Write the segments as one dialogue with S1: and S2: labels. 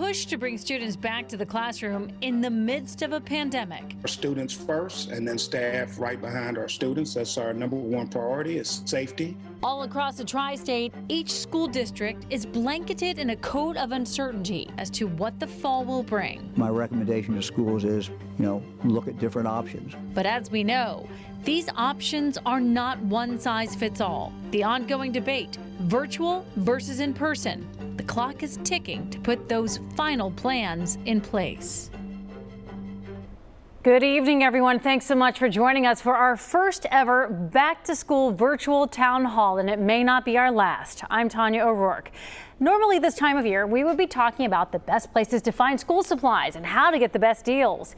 S1: push to bring students back to the classroom in the midst of a pandemic.
S2: Our students first, and then staff right behind our students. That's our number one priority, is safety.
S1: All across the tri-state, each school district is blanketed in a coat of uncertainty as to what the fall will bring.
S3: My recommendation to schools is, look at different options.
S1: But as we know, these options are not one size fits all. The ongoing debate, virtual versus in person, the clock is ticking to put those final plans in place. Good evening, everyone. Thanks so much for joining us for our first ever back to school virtual town hall, and it may not be our last. I'm Tanya O'Rourke. Normally this time of year, we would be talking about the best places to find school supplies and how to get the best deals.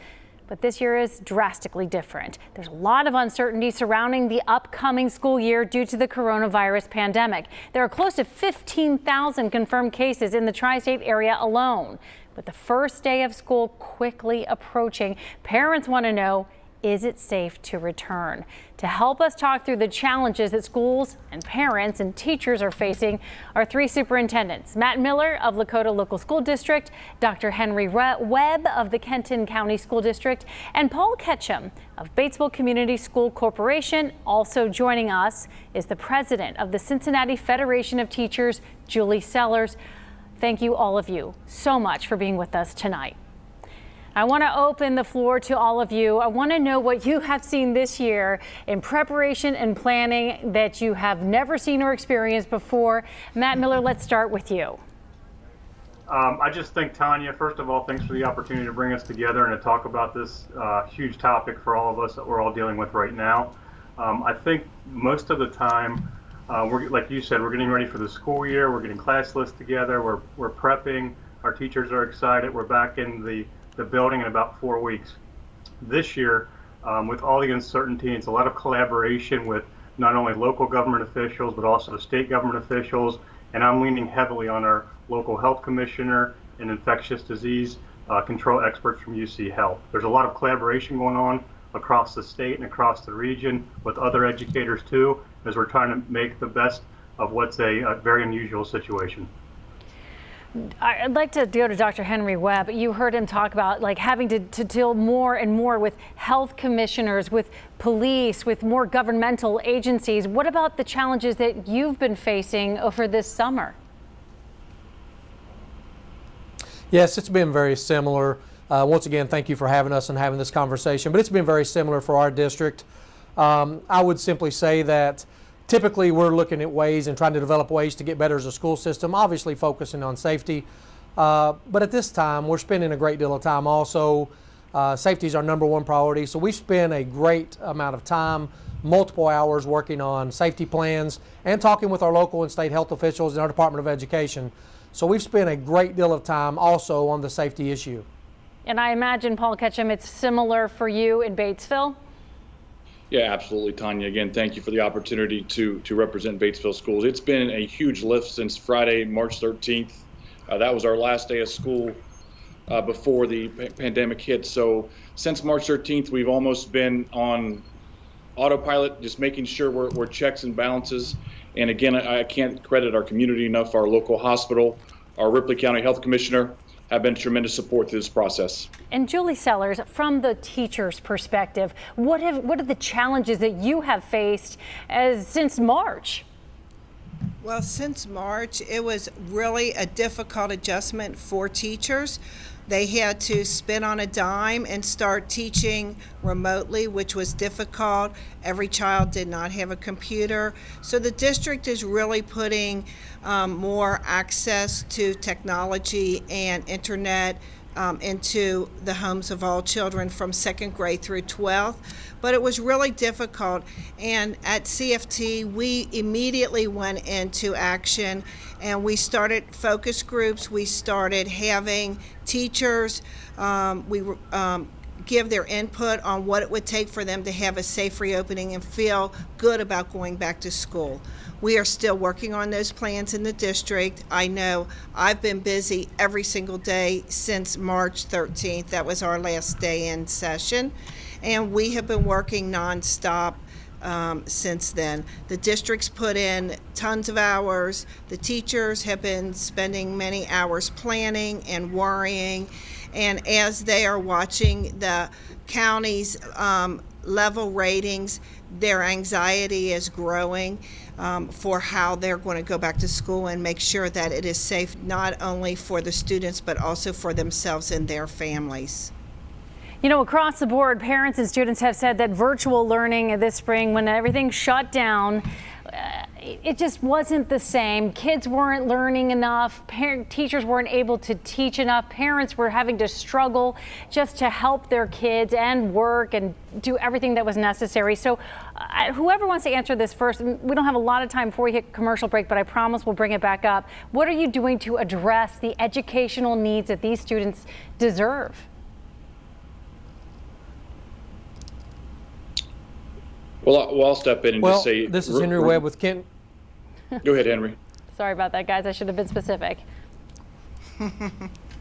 S1: But this year is drastically different. There's a lot of uncertainty surrounding the upcoming school year due to the coronavirus pandemic. There are close to 15,000 confirmed cases in the tri-state area alone. With the first day of school quickly approaching, parents want to know, is it safe to return? To help us talk through the challenges that schools and parents and teachers are facing are three superintendents: Matt Miller of Lakota Local School District, Dr. Henry Webb of the Kenton County School District, and Paul Ketchum of Batesville Community School Corporation. Also joining us is the president of the Cincinnati Federation of Teachers, Julie Sellers. Thank you, all of you, so much for being with us tonight. I want to open the floor to all of you. I want to know what you have seen this year in preparation and planning that you have never seen or experienced before. Matt Miller, let's start with you.
S4: I just think, Tanya, first of all, thanks for the opportunity to bring us together and to talk about this huge topic for all of us that we're all dealing with right now. I think most of the time, like you said, we're getting ready for the school year. We're getting class lists together. We're prepping. Our teachers are excited. We're back in the building in about 4 weeks. This year, with all the uncertainty, it's a lot of collaboration with not only local government officials, but also state government officials. And I'm leaning heavily on our local health commissioner and infectious disease control experts from UC Health. There's a lot of collaboration going on across the state and across the region with other educators too, as we're trying to make the best of what's a very unusual situation.
S1: I'd like to go to Dr. Henry Webb. You heard him talk about having to deal more and more with health commissioners, with police, with more governmental agencies. What about the challenges that you've been facing over this summer?
S5: Yes, it's been very similar. Once again, thank you for having us and having this conversation, but it's been very similar for our district. I would simply say that typically we're looking at ways and trying to develop ways to get better as a school system, obviously focusing on safety. But at this time, we're spending a great deal of time also. Safety is our number one priority. So we spend a great amount of time, multiple hours working on safety plans and talking with our local and state health officials and our Department of Education. So we've spent a great deal of time also on the safety issue.
S1: And I imagine, Paul Ketchum, it's similar for you in Batesville?
S6: Yeah, absolutely, Tanya. Again, thank you for the opportunity to represent Batesville schools. It's been a huge lift since Friday, March 13th. That was our last day of school before the pandemic hit. So since March 13th, we've almost been on autopilot, just making sure we're checks and balances. And again, I can't credit our community enough. Our local hospital, our Ripley County Health Commissioner have been tremendous support through this process.
S1: And Julie Sellers, from the teacher's perspective, what are the challenges that you have faced since March?
S7: Well, since March, it was really a difficult adjustment for teachers. They had to spin on a dime and start teaching remotely, which was difficult. Every child did not have a computer. So the district is really putting more access to technology and internet into the homes of all children from 2nd grade through 12th. But it was really difficult, and at CFT we immediately went into action and we started focus groups. We started having teachers give their input on what it would take for them to have a safe reopening and feel good about going back to school. We are still working on those plans in the district. I know I've been busy every single day since March 13th. That was our last day in session. And we have been working nonstop since then. The district's put in tons of hours. The teachers have been spending many hours planning and worrying. And as they are watching the county's level ratings, their anxiety is growing for how they're going to go back to school and make sure that it is safe not only for the students but also for themselves and their families.
S1: You know, across the board, parents and students have said that virtual learning this spring, when everything shut down, it just wasn't the same. Kids weren't learning enough. Teachers weren't able to teach enough. Parents were having to struggle just to help their kids and work and do everything that was necessary. So whoever wants to answer this first, we don't have a lot of time before we hit commercial break, but I promise we'll bring it back up. What are you doing to address the educational needs that these students deserve?
S6: Well, I'll step in and just say.
S5: This is Henry Webb with Kenton.
S6: Go ahead, Henry.
S1: Sorry about that, guys. I should have been specific.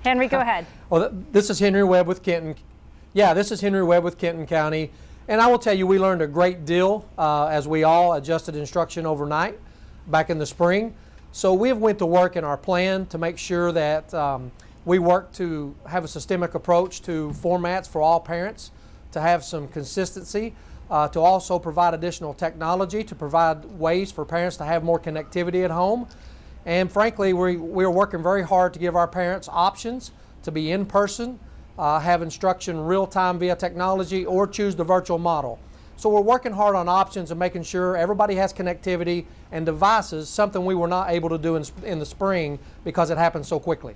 S1: Henry, go ahead.
S5: Well, this is Henry Webb with Kenton. Yeah, this is Henry Webb with Kenton County. And I will tell you, we learned a great deal as we all adjusted instruction overnight back in the spring. So we have went to work in our plan to make sure that we work to have a systemic approach to formats for all parents, to have some consistency. To also provide additional technology, to provide ways for parents to have more connectivity at home. And frankly, we're working very hard to give our parents options to be in person, have instruction real time via technology, or choose the virtual model. So we're working hard on options and making sure everybody has connectivity and devices, something we were not able to do in the spring because it happened so quickly.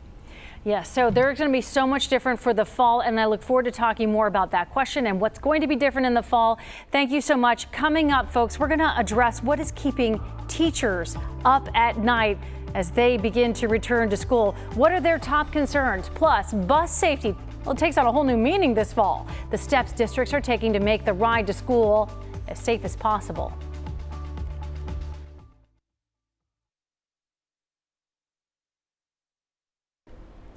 S1: Yes, so there's going to be so much different for the fall, and I look forward to talking more about that question and what's going to be different in the fall. Thank you so much. Coming up, folks, we're going to address what is keeping teachers up at night as they begin to return to school. What are their top concerns? Plus, bus safety. Well, it takes on a whole new meaning this fall. The steps districts are taking to make the ride to school as safe as possible.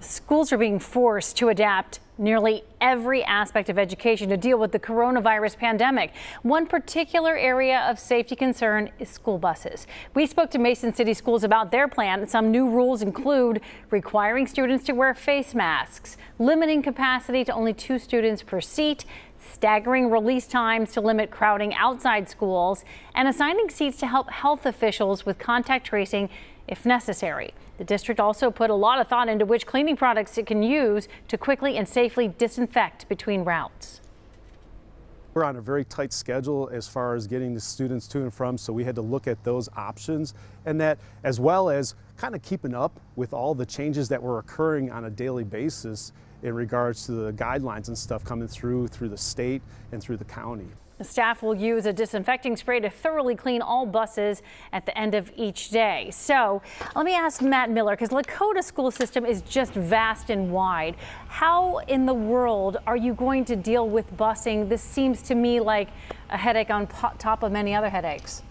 S1: Schools are being forced to adapt nearly every aspect of education to deal with the coronavirus pandemic. One particular area of safety concern is school buses. We spoke to Mason City Schools about their plan. Some new rules include requiring students to wear face masks, limiting capacity to only 2 students per seat, staggering release times to limit crowding outside schools, and assigning seats to help health officials with contact tracing if necessary. The district also put a lot of thought into which cleaning products it can use to quickly and safely disinfect between routes.
S8: We're on a very tight schedule as far as getting the students to and from, so we had to look at those options, and that as well as kind of keeping up with all the changes that were occurring on a daily basis in regards to the guidelines and stuff coming through the state and through the county.
S1: The staff will use a disinfecting spray to thoroughly clean all buses at the end of each day. So let me ask Matt Miller, because Lakota school system is just vast and wide. How in the world are you going to deal with busing? This seems to me like a headache on top of many other headaches.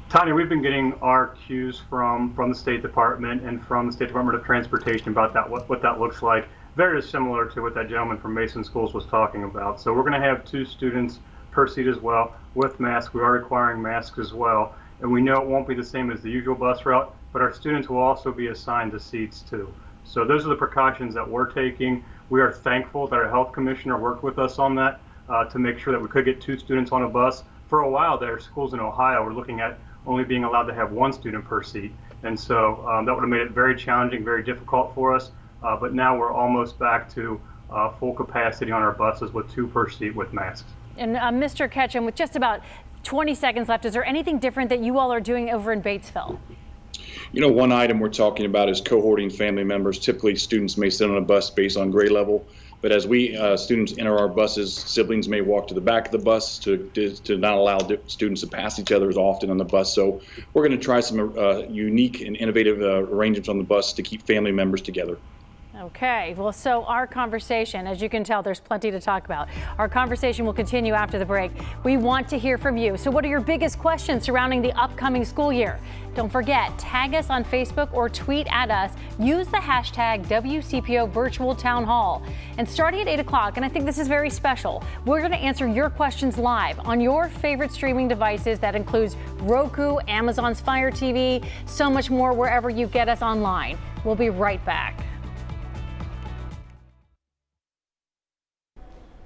S4: Tanya, we've been getting our cues from the State Department and from the State Department of Transportation about that, what that looks like. Very similar to what that gentleman from Mason Schools was talking about. So we're going to have 2 students per seat as well with masks. We are requiring masks as well. And we know it won't be the same as the usual bus route, but our students will also be assigned to seats too. So those are the precautions that we're taking. We are thankful that our health commissioner worked with us on that to make sure that we could get 2 students on a bus. For a while there, schools in Ohio were looking at only being allowed to have 1 student per seat. And so that would have made it very challenging, very difficult for us. But now we're almost back to full capacity on our buses with 2 per seat with masks.
S1: And Mr. Ketchum, with just about 20 seconds left, is there anything different that you all are doing over in Batesville?
S6: You know, one item we're talking about is cohorting family members. Typically, students may sit on a bus based on grade level, but as we students enter our buses, siblings may walk to the back of the bus to not allow students to pass each other as often on the bus. So we're going to try some unique and innovative arrangements on the bus to keep family members together.
S1: Okay, well, so our conversation, as you can tell, there's plenty to talk about. Our conversation will continue after the break. We want to hear from you. So what are your biggest questions surrounding the upcoming school year? Don't forget, tag us on Facebook or tweet at us. Use the hashtag WCPO Virtual Town Hall. And starting at 8 o'clock, and I think this is very special, we're going to answer your questions live on your favorite streaming devices. That includes Roku, Amazon's Fire TV, so much more wherever you get us online. We'll be right back.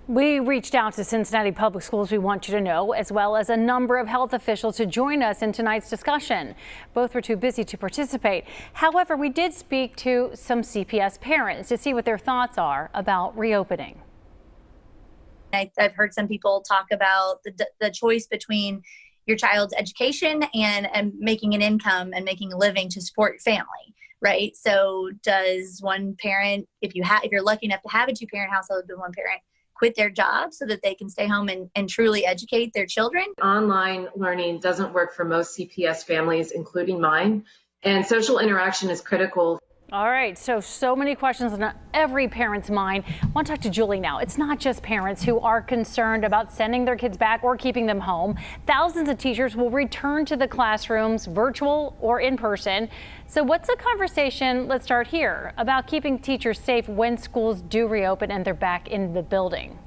S1: We reached out to Cincinnati Public Schools, We Want You to Know, as well as a number of health officials to join us in tonight's discussion. Both were too busy to participate. However, we did speak to some CPS parents to see what their thoughts are about reopening.
S9: I've heard some people talk about the choice between your child's education and making an income and making a living to support your family, right? So does one parent, if you're lucky enough to have a two-parent household with one parent, quit their job so that they can stay home and truly educate their children?
S10: Online learning doesn't work for most CPS families, including mine, and social interaction is critical.
S1: All right, so many questions on every parent's mind. I want to talk to Julie now. It's not just parents who are concerned about sending their kids back or keeping them home. Thousands of teachers will return to the classrooms, virtual or in person. So what's the conversation, let's start here, about keeping teachers safe when schools do reopen and they're back in the building?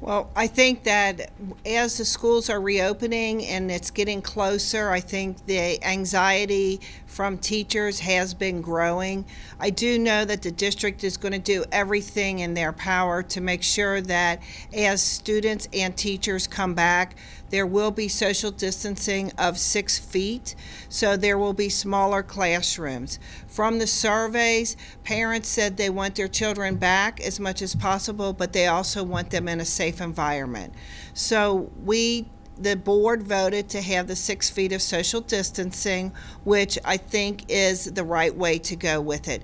S7: Well, I think that as the schools are reopening and it's getting closer, I think the anxiety from teachers has been growing. I do know that the district is going to do everything in their power to make sure that as students and teachers come back, there will be social distancing of 6 feet, so there will be smaller classrooms. From the surveys, parents said they want their children back as much as possible, but they also want them in a safe environment. So the board voted to have the 6 feet of social distancing, which I think is the right way to go with it.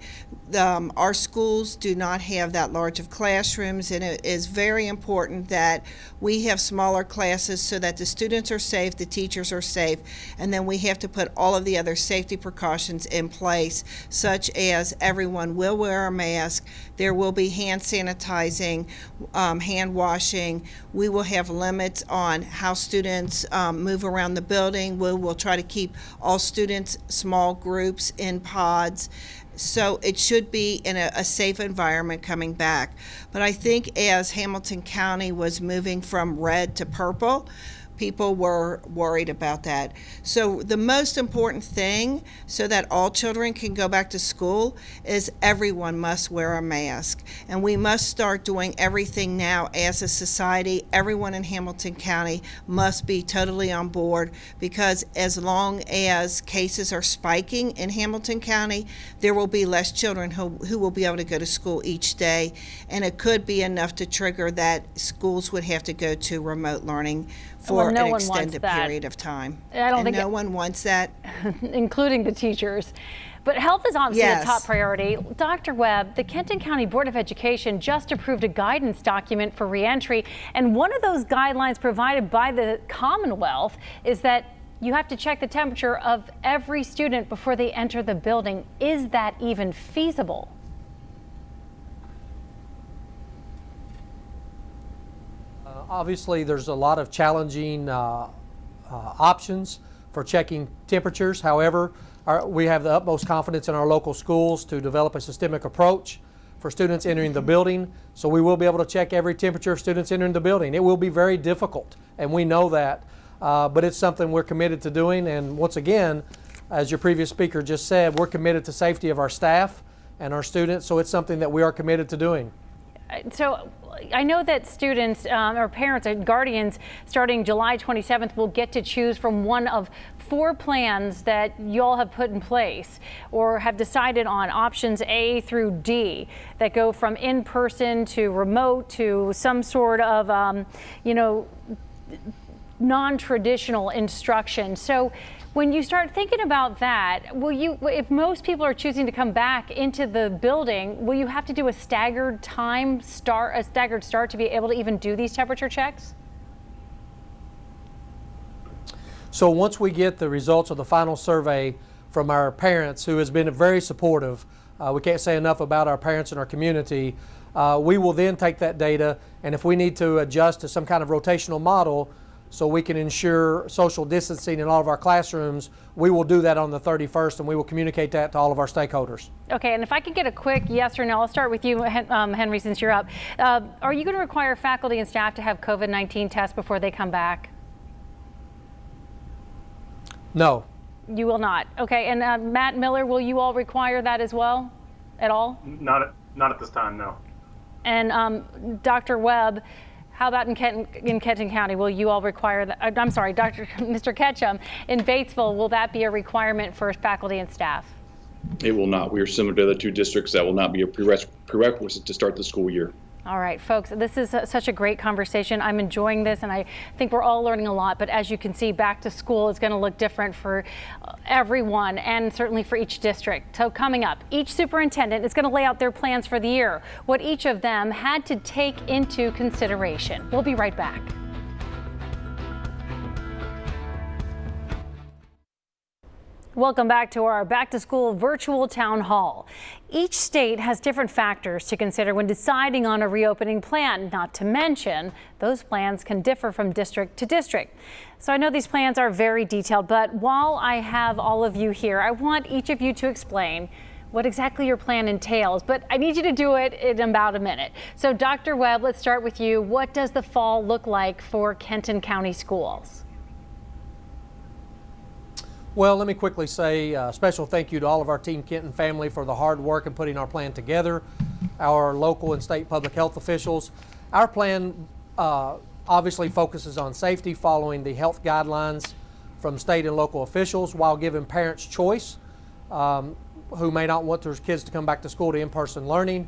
S7: Our schools do not have that large of classrooms, and it is very important that we have smaller classes so that the students are safe, the teachers are safe, and then we have to put all of the other safety precautions in place, such as everyone will wear a mask, there will be hand sanitizing, hand washing, we will have limits on how students move around the building, we will try to keep all students small groups in pods. So it should be in a safe environment coming back. But I think as Hamilton County was moving from red to purple, people were worried about that. So the most important thing so that all children can go back to school is everyone must wear a mask. And we must start doing everything now as a society. Everyone in Hamilton County must be totally on board, because as long as cases are spiking in Hamilton County, there will be less children who will be able to go to school each day. And it could be enough to trigger that schools would have to go to remote learning for an extended period of time.
S1: I don't think
S7: no one wants that.
S1: Including the teachers. But health is obviously a top priority. Dr. Webb, the Kenton County Board of Education just approved a guidance document for reentry, and one of those guidelines provided by the Commonwealth is that you have to check the temperature of every student before they enter the building. Is that even feasible?
S5: Obviously, there's a lot of challenging options for checking temperatures. However, we have the utmost confidence in our local schools to develop a systemic approach for students entering the building. So we will be able to check every temperature of students entering the building. It will be very difficult, and we know that, but it's something we're committed to doing. And once again, as your previous speaker just said, we're committed to safety of our staff and our students, so it's something that we are committed to doing.
S1: So I know that students or parents and guardians starting July 27th will get to choose from one of 4 plans that you all have put in place or have decided on, options A through D, that go from in-person to remote to some sort of, non-traditional instruction. So when you start thinking about that, if most people are choosing to come back into the building, will you have to do a staggered start to be able to even do these temperature checks?
S5: So once we get the results of the final survey from our parents, who has been very supportive We can't say enough about our parents and our community. We will then take that data, and if we need to adjust to some kind of rotational model so we can ensure social distancing in all of our classrooms, we will do that on the 31st, and we will communicate that to all of our stakeholders.
S1: Okay, and if I could get a quick yes or no, I'll start with you, Henry, since you're up. Are you going to require faculty and staff to have COVID-19 tests before they come back?
S5: No.
S1: You will not. Okay, and Matt Miller, will you all require that as well, at all?
S4: Not at this time, no.
S1: And Dr. Webb, how about in Kenton County? Will you all require that? I'm sorry, Mr. Ketchum, in Batesville, will that be a requirement for faculty and staff?
S6: It will not. We are similar to the other two districts. That will not be a prerequisite to start the school year.
S1: All right, folks, this is such a great conversation. I'm enjoying this, and I think we're all learning a lot. But as you can see, back to school is going to look different for everyone and certainly for each district. So coming up, each superintendent is going to lay out their plans for the year, what each of them had to take into consideration. We'll be right back. Welcome back to our Back to School virtual town hall. Each state has different factors to consider when deciding on a reopening plan, not to mention those plans can differ from district to district. So I know these plans are very detailed, but while I have all of you here, I want each of you to explain what exactly your plan entails, but I need you to do it in about a minute. So Dr. Webb, let's start with you. What does the fall look like for Kenton County schools?
S5: Well, let me quickly say a special thank you to all of our Team Kenton family for the hard work in putting our plan together, our local and state public health officials. Our plan obviously focuses on safety, following the health guidelines from state and local officials while giving parents choice who may not want their kids to come back to school to in-person learning.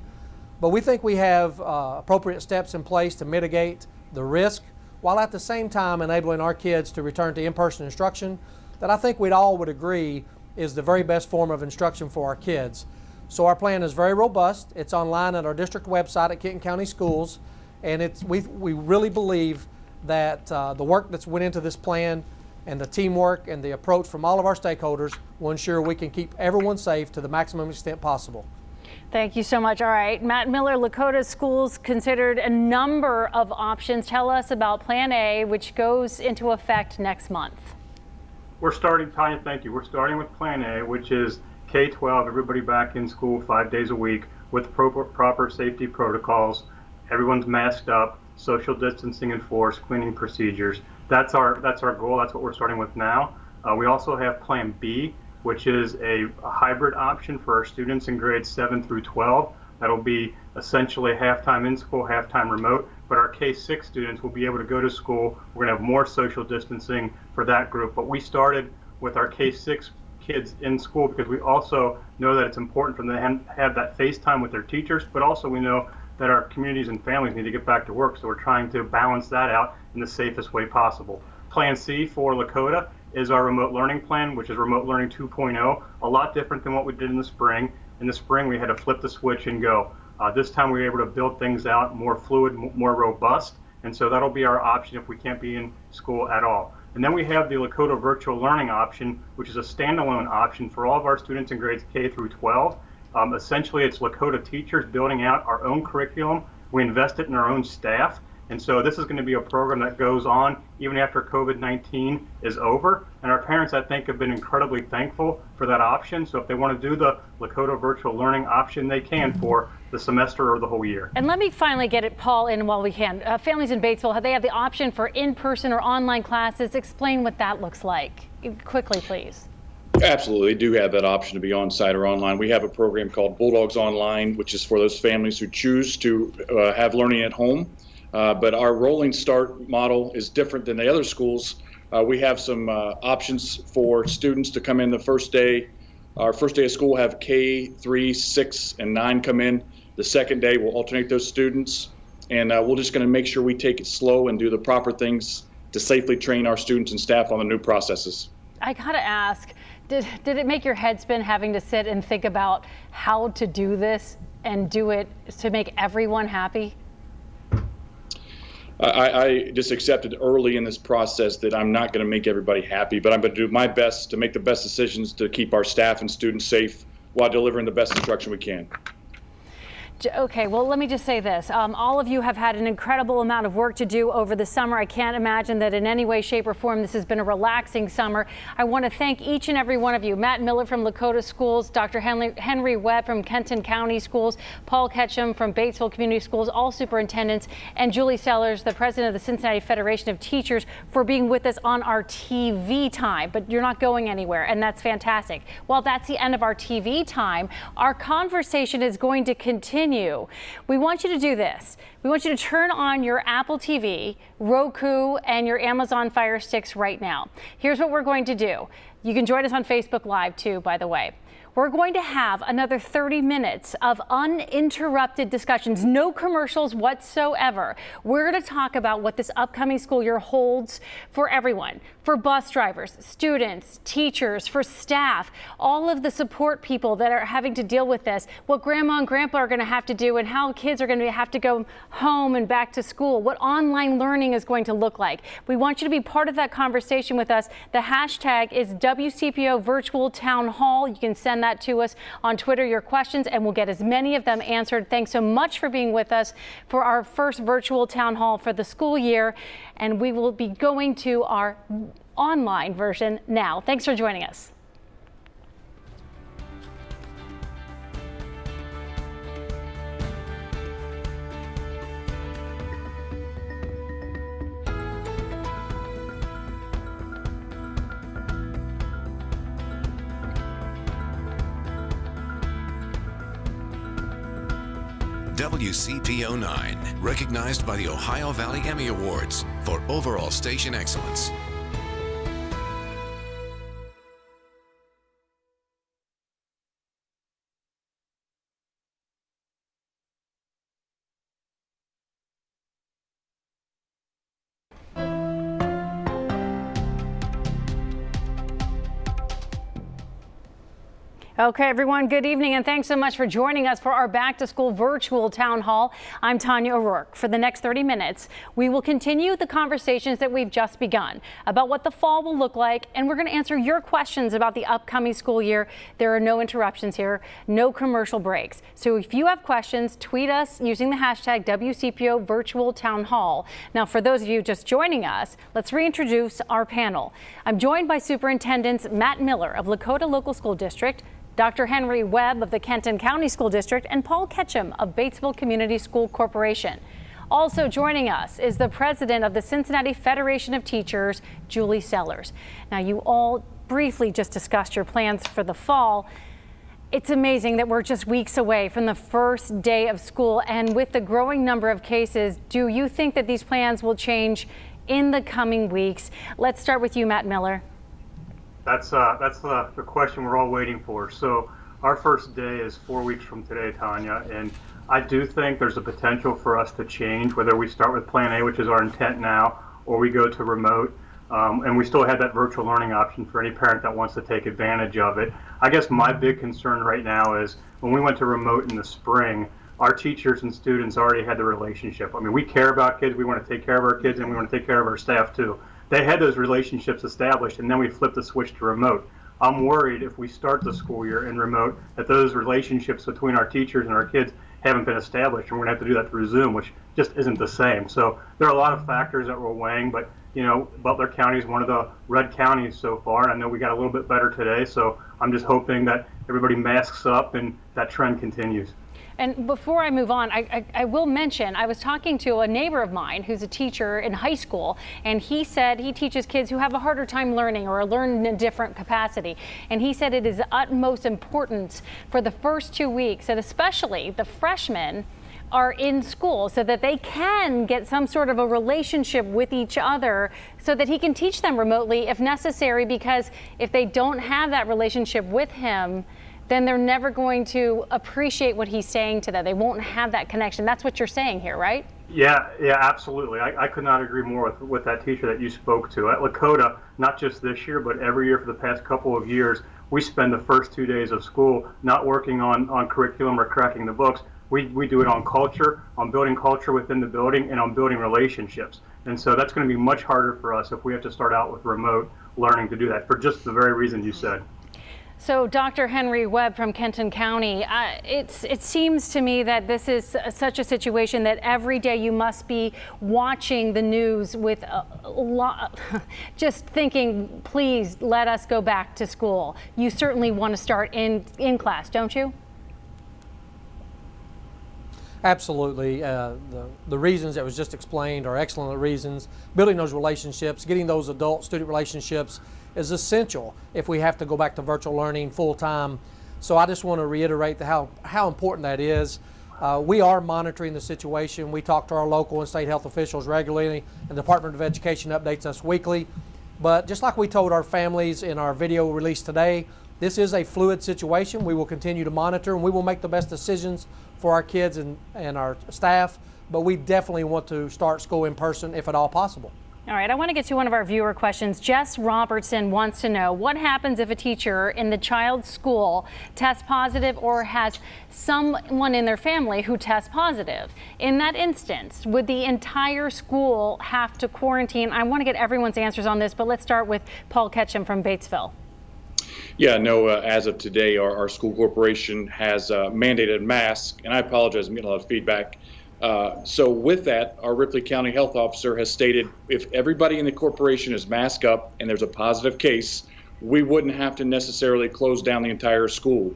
S5: But we think we have appropriate steps in place to mitigate the risk while at the same time enabling our kids to return to in-person instruction that I think we'd all would agree is the very best form of instruction for our kids. So our plan is very robust. It's online at our district website at Kenton County Schools, and we really believe that the work that's went into this plan and the teamwork and the approach from all of our stakeholders will ensure we can keep everyone safe to the maximum extent possible.
S1: Thank you so much. All right, Matt Miller, Lakota Schools considered a number of options. Tell us about Plan A, which goes into effect next month.
S4: We're starting, Tanya, thank you. We're starting with Plan A, which is K-12, everybody back in school 5 days a week with proper safety protocols. Everyone's masked up, social distancing enforced, cleaning procedures. That's our goal. That's what we're starting with now. We also have Plan B, which is a hybrid option for our students in grades 7 through 12. That'll be essentially half-time in school, half-time remote, but our K-6 students will be able to go to school. We're gonna have more social distancing for that group, but we started with our K-6 kids in school because we also know that it's important for them to have that face time with their teachers, but also we know that our communities and families need to get back to work, so we're trying to balance that out in the safest way possible. Plan C for Lakota is our remote learning plan, which is Remote Learning 2.0, a lot different than what we did in the spring. In the spring, we had to flip the switch and go. This time we were able to build things out more fluid, more robust, and so that'll be our option if we can't be in school at all. And then we have the Lakota virtual learning option, which is a standalone option for all of our students in grades K through 12. Essentially, it's Lakota teachers building out our own curriculum. We invest it in our own staff. And so this is going to be a program that goes on even after COVID-19 is over. And our parents, I think, have been incredibly thankful for that option. So if they want to do the Lakota virtual learning option, they can for the semester or the whole year.
S1: And let me finally get it, Paul, in while we can. Families in Batesville, they have the option for in-person or online classes. Explain what that looks like. Quickly, please.
S6: Absolutely, they do have that option to be on site or online. We have a program called Bulldogs Online, which is for those families who choose to have learning at home. But our rolling start model is different than the other schools. We have some options for students to come in the first day. Our first day of school have K-3, 6, and 9 come in. The second day we'll alternate those students, and we're just going to make sure we take it slow and do the proper things to safely train our students and staff on the new processes.
S1: I gotta ask, did it make your head spin having to sit and think about how to do this and do it to make everyone happy?
S6: I just accepted early in this process that I'm not going to make everybody happy, but I'm going to do my best to make the best decisions to keep our staff and students safe while delivering the best instruction we can.
S1: Okay, well, let me just say this. All of you have had an incredible amount of work to do over the summer. I can't imagine that in any way, shape, or form this has been a relaxing summer. I want to thank each and every one of you. Matt Miller from Lakota Schools, Dr. Henry Webb from Kenton County Schools, Paul Ketchum from Batesville Community Schools, all superintendents, and Julie Sellers, the president of the Cincinnati Federation of Teachers, for being with us on our TV time. But you're not going anywhere, and that's fantastic. Well, that's the end of our TV time. Our conversation is going to continue. We want you to do this. We want you to turn on your Apple TV, Roku, and your Amazon Fire Sticks right now. Here's what we're going to do. You can join us on Facebook Live too, by the way. We're going to have another 30 minutes of uninterrupted discussions, no commercials whatsoever. We're going to talk about what this upcoming school year holds for everyone, for bus drivers, students, teachers, for staff, all of the support people that are having to deal with this, what grandma and grandpa are going to have to do, and how kids are going to have to go home and back to school, what online learning is going to look like. We want you to be part of that conversation with us. The hashtag is WCPO Virtual Town Hall. You can send that to us on Twitter, your questions, and we'll get as many of them answered. Thanks so much for being with us for our first virtual town hall for the school year. And we will be going to our online version now. Thanks for joining us.
S11: WCPO 9, recognized by the Ohio Valley Emmy Awards for overall station excellence.
S1: Okay, everyone, good evening, and thanks so much for joining us for our back to school virtual town hall. I'm Tanya O'Rourke. For the next 30 minutes, we will continue the conversations that we've just begun about what the fall will look like, and we're going to answer your questions about the upcoming school year. There are no interruptions here, no commercial breaks. So if you have questions, tweet us using the hashtag WCPO Virtual Town Hall. Now, for those of you just joining us, let's reintroduce our panel. I'm joined by Superintendents Matt Miller of Lakota Local School District, Dr. Henry Webb of the Kenton County School District, and Paul Ketchum of Batesville Community School Corporation. Also joining us is the president of the Cincinnati Federation of Teachers, Julie Sellers. Now, you all briefly just discussed your plans for the fall. It's amazing that we're just weeks away from the first day of school, and with the growing number of cases, do you think that these plans will change in the coming weeks? Let's start with you, Matt Miller.
S4: That's the question we're all waiting for. So our first day is 4 weeks from today, Tanya, and I do think there's a potential for us to change, whether we start with Plan A, which is our intent now, or we go to remote. And we still have that virtual learning option for any parent that wants to take advantage of it. I guess my big concern right now is when we went to remote in the spring, our teachers and students already had the relationship. I mean, we care about kids, we want to take care of our kids, and we want to take care of our staff too. They had those relationships established, and then we flipped the switch to remote. I'm worried if we start the school year in remote that those relationships between our teachers and our kids haven't been established, and we're going to have to do that through Zoom, which just isn't the same. So there are a lot of factors that we're weighing, but you know, Butler County is one of the red counties so far, and I know we got a little bit better today, so I'm just hoping that everybody masks up and that trend continues.
S1: And before I move on, I will mention, I was talking to a neighbor of mine who's a teacher in high school, and he said he teaches kids who have a harder time learning or learn in a different capacity. And he said it is utmost importance for the first 2 weeks, and especially the freshmen are in school so that they can get some sort of a relationship with each other so that he can teach them remotely if necessary, because if they don't have that relationship with him, then they're never going to appreciate what he's saying to them. They won't have that connection. That's what you're saying here, right?
S4: Yeah, absolutely. I could not agree more with that teacher that you spoke to. At Lakota, not just this year, but every year for the past couple of years, we spend the first 2 days of school not working on curriculum or cracking the books. We do it on culture, on building culture within the building, and on building relationships. And so that's going to be much harder for us if we have to start out with remote learning to do that, for just the very reason you said.
S1: So, Dr. Henry Webb from Kenton County, it seems to me that this is such a situation that every day you must be watching the news with a lot, just thinking, please let us go back to school. You certainly want to start in class, don't you?
S5: Absolutely. The reasons that was just explained are excellent reasons. Building those relationships, getting those adult-student relationships is essential if we have to go back to virtual learning full-time. So I just want to reiterate how important that is. We are monitoring the situation. We talk to our local and state health officials regularly, and the Department of Education updates us weekly. But just like we told our families in our video release today, this is a fluid situation. We will continue to monitor, and we will make the best decisions for our kids and our staff, but we definitely want to start school in person if at all possible.
S1: All right, I want to get to one of our viewer questions. Jess Robertson wants to know what happens if a teacher in the child's school tests positive or has someone in their family who tests positive. In that instance, would the entire school have to quarantine? I want to get everyone's answers on this, but let's start with Paul Ketchum from Batesville.
S6: Yeah, no, as of today, our school corporation has mandated masks, and I apologize, I'm getting a lot of feedback. So with that, our Ripley County Health Officer has stated if everybody in the corporation is masked up and there's a positive case, we wouldn't have to necessarily close down the entire school.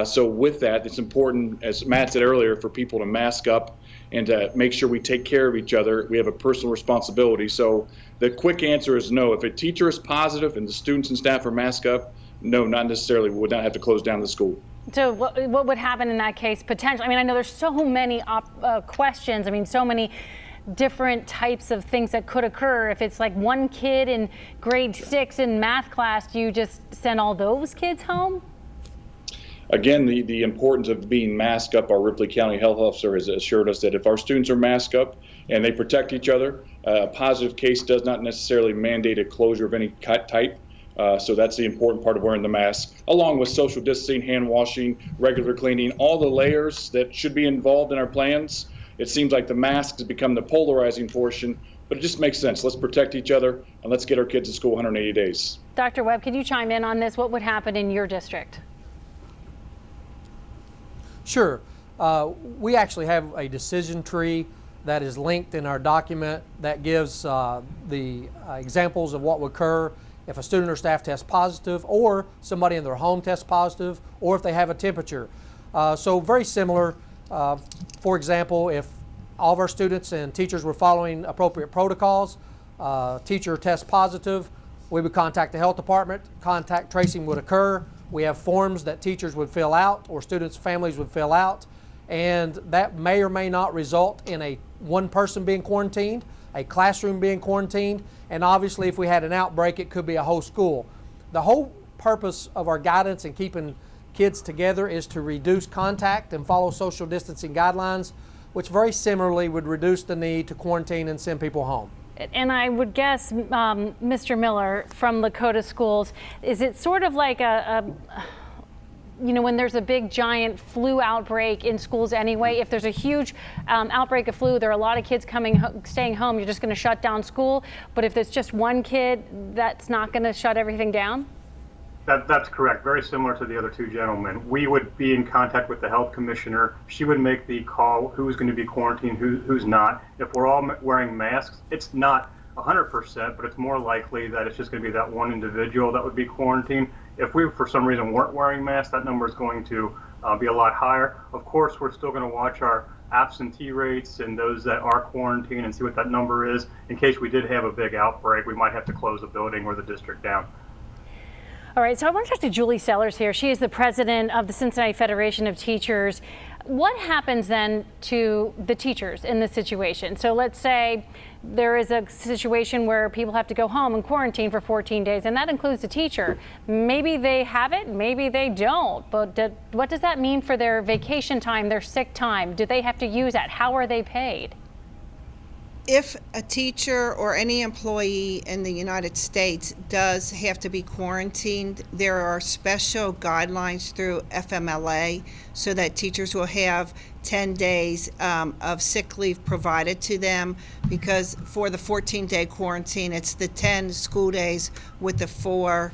S6: So with that, it's important, as Matt said earlier, for people to mask up and to make sure we take care of each other. We have a personal responsibility. So the quick answer is no. If a teacher is positive and the students and staff are masked up, no, not necessarily. We would not have to close down the school.
S1: So what would happen in that case potentially? I mean, I know there's so many questions. I mean, so many different types of things that could occur. If it's like one kid in grade 6 in math class, do you just send all those kids home?
S6: Again, the importance of being masked up, our Ripley County Health Officer has assured us that if our students are masked up and they protect each other, a positive case does not necessarily mandate a closure of any type. So that's the important part of wearing the mask, along with social distancing, hand washing, regular cleaning, all the layers that should be involved in our plans. It seems like the mask has become the polarizing portion, but it just makes sense. Let's protect each other and let's get our kids to school 180 days.
S1: Dr. Webb, could you chime in on this? What would happen in your district?
S5: Sure. We actually have a decision tree that is linked in our document that gives the examples of what would occur if a student or staff tests positive, or somebody in their home tests positive, or if they have a temperature. So very similar. For example, if all of our students and teachers were following appropriate protocols, teacher tests positive, we would contact the health department, contact tracing would occur. We have forms that teachers would fill out or students' families would fill out, and that may or may not result in one person being quarantined, a classroom being quarantined, and obviously if we had an outbreak, it could be a whole school. The whole purpose of our guidance and keeping kids together is to reduce contact and follow social distancing guidelines, which very similarly would reduce the need to quarantine and send people home.
S1: And I would guess, Mr. Miller from Lakota Schools, is it sort of like you know, when there's a big giant flu outbreak in schools anyway, if there's a huge outbreak of flu, there are a lot of kids staying home, you're just going to shut down school. But if there's just one kid, that's not going to shut everything down?
S4: That's correct. Very similar to the other two gentlemen. We would be in contact with the health commissioner. She would make the call who's going to be quarantined, who's not. If we're all wearing masks, it's not 100%, but it's more likely that it's just going to be that one individual that would be quarantined. If we, for some reason, weren't wearing masks, that number is going to be a lot higher. Of course, we're still going to watch our absentee rates and those that are quarantined and see what that number is. In case we did have a big outbreak, we might have to close the building or the district down.
S1: All right, so I want to talk to Julie Sellers here. She is the president of the Cincinnati Federation of Teachers. What happens then to the teachers in this situation? So let's say there is a situation where people have to go home and quarantine for 14 days, and that includes the teacher. Maybe they have it, maybe they don't, but what does that mean for their vacation time, their sick time? Do they have to use that? How are they paid?
S7: If a teacher or any employee in the United States does have to be quarantined, there are special guidelines through FMLA so that teachers will have 10 days of sick leave provided to them, because for the 14-day quarantine, it's the 10 school days with the 4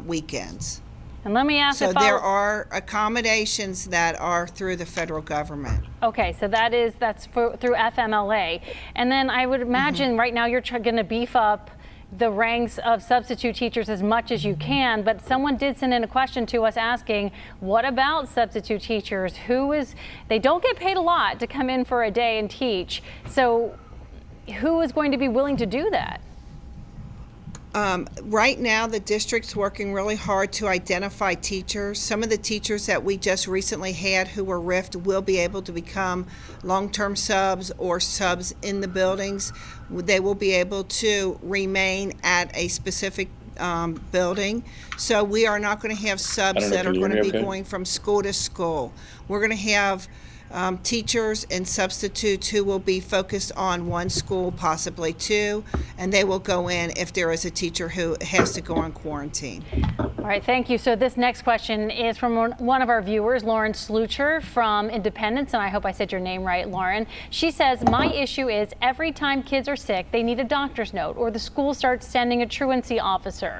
S7: weekends.
S1: And let me ask
S7: So
S1: if
S7: there are accommodations that are through the federal government.
S1: Okay, so that's through FMLA. And then I would imagine right now you're going to beef up the ranks of substitute teachers as much as you can, but someone did send in a question to us asking, what about substitute teachers? They don't get paid a lot to come in for a day and teach. So who is going to be willing to do that?
S7: Right now, the district's working really hard to identify teachers. Some of the teachers that we just recently had who were RIF'd will be able to become long-term subs or subs in the buildings. They will be able to remain at a specific building. So we are not going to have subs that are going to be going from school to school. We're going to have teachers and substitutes who will be focused on one school, possibly two, and they will go in if there is a teacher who has to go on quarantine.
S1: All right, thank you. So this next question is from one of our viewers, Lauren Slucher from Independence, and I hope I said your name right, Lauren. She says, my issue is every time kids are sick, they need a doctor's note, or the school starts sending a truancy officer.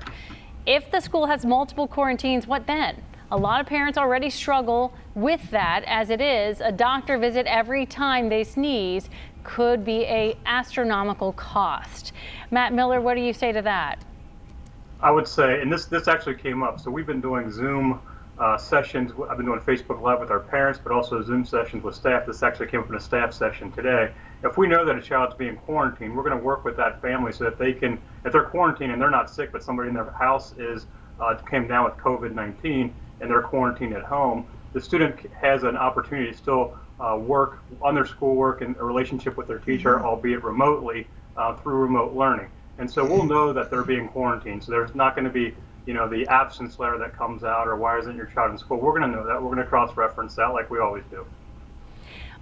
S1: If the school has multiple quarantines, what then? A lot of parents already struggle with that as it is. A doctor visit every time they sneeze could be an astronomical cost. Matt Miller, what do you say to that?
S4: I would say, and this actually came up, so we've been doing Zoom sessions. I've been doing Facebook Live with our parents, but also Zoom sessions with staff. This actually came up in a staff session today. If we know that a child's being quarantined, we're going to work with that family so that they can, if they're quarantined and they're not sick, but somebody in their house came down with COVID-19, and they're quarantined at home, the student has an opportunity to still work on their schoolwork and a relationship with their teacher, albeit remotely, through remote learning. And so we'll know that they're being quarantined. So there's not going to be, the absence letter that comes out or why isn't your child in school. We're going to know that. We're going to cross-reference that like we always do.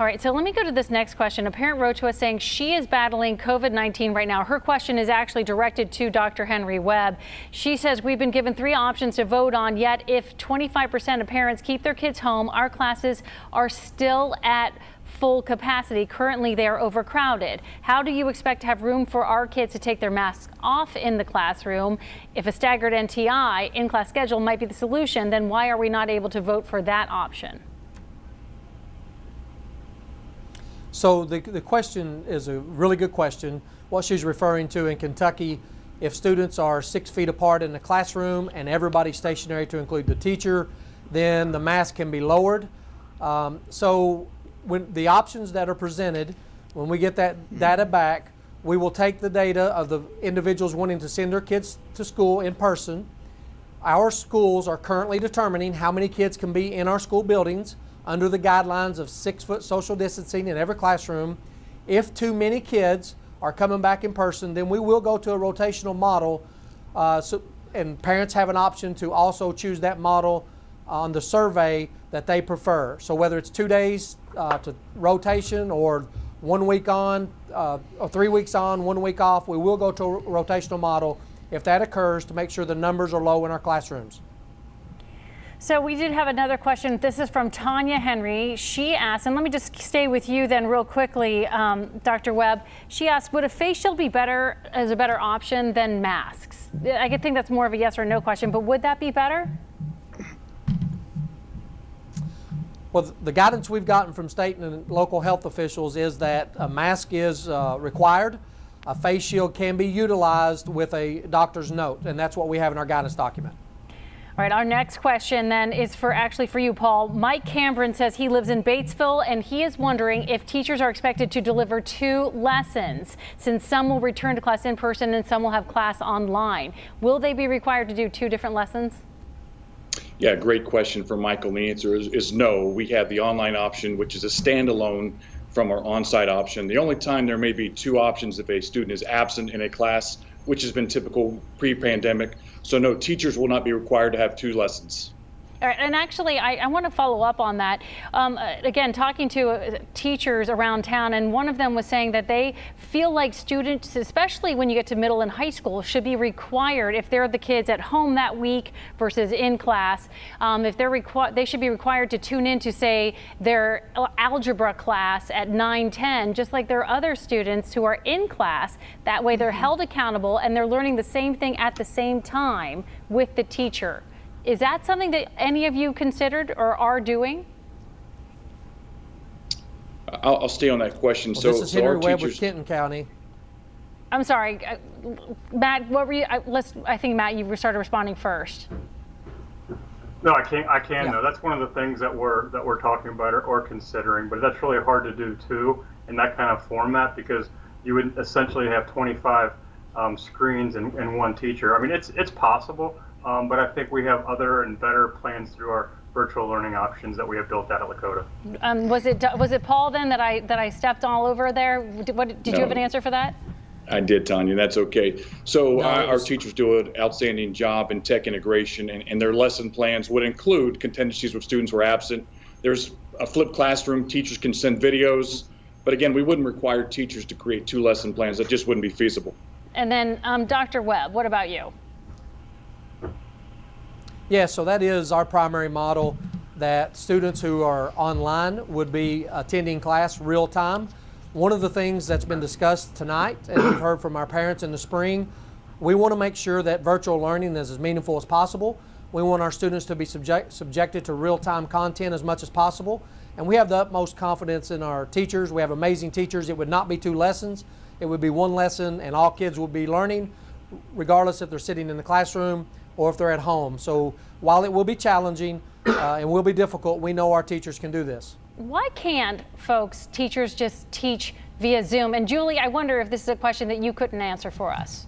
S1: All right, so let me go to this next question. A parent wrote to us saying she is battling COVID-19 right now. Her question is actually directed to Dr. Henry Webb. She says, we've been given 3 options to vote on, yet if 25% of parents keep their kids home, our classes are still at full capacity. Currently, they are overcrowded. How do you expect to have room for our kids to take their masks off in the classroom? If a staggered NTI in-class schedule might be the solution, then why are we not able to vote for that option?
S5: So the question is a really good question. What she's referring to in Kentucky, if students are 6 feet apart in the classroom and everybody's stationary to include the teacher, then the mask can be lowered. So when the options that are presented, when we get that data back, we will take the data of the individuals wanting to send their kids to school in person. Our schools are currently determining how many kids can be in our school buildings under the guidelines of 6-foot social distancing in every classroom. If too many kids are coming back in person, then we will go to a rotational model, and parents have an option to also choose that model on the survey that they prefer. So whether it's 2 days to rotation or 1 week on, or 3 weeks on, 1 week off, we will go to a rotational model if that occurs to make sure the numbers are low in our classrooms.
S1: So we did have another question. This is from Tanya Henry. She asked, and let me just stay with you then real quickly, Dr. Webb. She asked, would a face shield be better as a better option than masks? I could think that's more of a yes or no question, but would that be better?
S5: Well, the guidance we've gotten from state and local health officials is that a mask is required. A face shield can be utilized with a doctor's note, and that's what we have in our guidance document.
S1: All right, our next question then is actually for you, Paul. Mike Cameron says he lives in Batesville and he is wondering if teachers are expected to deliver 2 lessons, since some will return to class in person and some will have class online. Will they be required to do 2 different lessons?
S6: Yeah, great question from Michael. And the answer is no. We have the online option, which is a standalone from our on-site option. The only time there may be 2 options if a student is absent in a class, which has been typical pre-pandemic. So no, teachers will not be required to have 2 lessons.
S1: All right, and actually, I want to follow up on that. Again, talking to teachers around town, and one of them was saying that they feel like students, especially when you get to middle and high school, should be required, if they're the kids at home that week versus in class, if they're they should be required to tune in to, say, their algebra class at 9:10, just like there are other students who are in class. That way they're held accountable and they're learning the same thing at the same time with the teacher. Is that something that any of you considered or are doing?
S6: I'll stay on that question.
S5: Well,
S6: So,
S5: this is Henry
S6: our
S5: Webb
S6: teachers,
S5: with Kenton County.
S1: I'm sorry, Matt, what were you, I think Matt, you started responding first.
S4: No, I can. No, that's one of the things that we're talking about or considering, but that's really hard to do too in that kind of format, because you would essentially have 25 screens and one teacher. I mean, it's possible, but I think we have other and better plans through our virtual learning options that we have built out at Lakota.
S1: Was it Paul then that I stepped all over there? Did you have an answer for that?
S6: I did, Tanya. That's okay. So our teachers do an outstanding job in tech integration, and their lesson plans would include contingencies when students were absent. There's a flipped classroom. Teachers can send videos, but again, we wouldn't require teachers to create 2 lesson plans. That just wouldn't be feasible.
S1: And then Dr. Webb, what about you?
S5: Yeah, so that is our primary model, that students who are online would be attending class real time. One of the things that's been discussed tonight, and we've heard from our parents in the spring, we want to make sure that virtual learning is as meaningful as possible. We want our students to be subjected to real-time content as much as possible. And we have the utmost confidence in our teachers. We have amazing teachers. It would not be 2 lessons. It would be 1 lesson, and all kids would be learning, regardless if they're sitting in the classroom or if they're at home. So while it will be challenging and will be difficult, we know our teachers can do this.
S1: Why can't teachers just teach via Zoom? And Julie, I wonder if this is a question that you couldn't answer for us.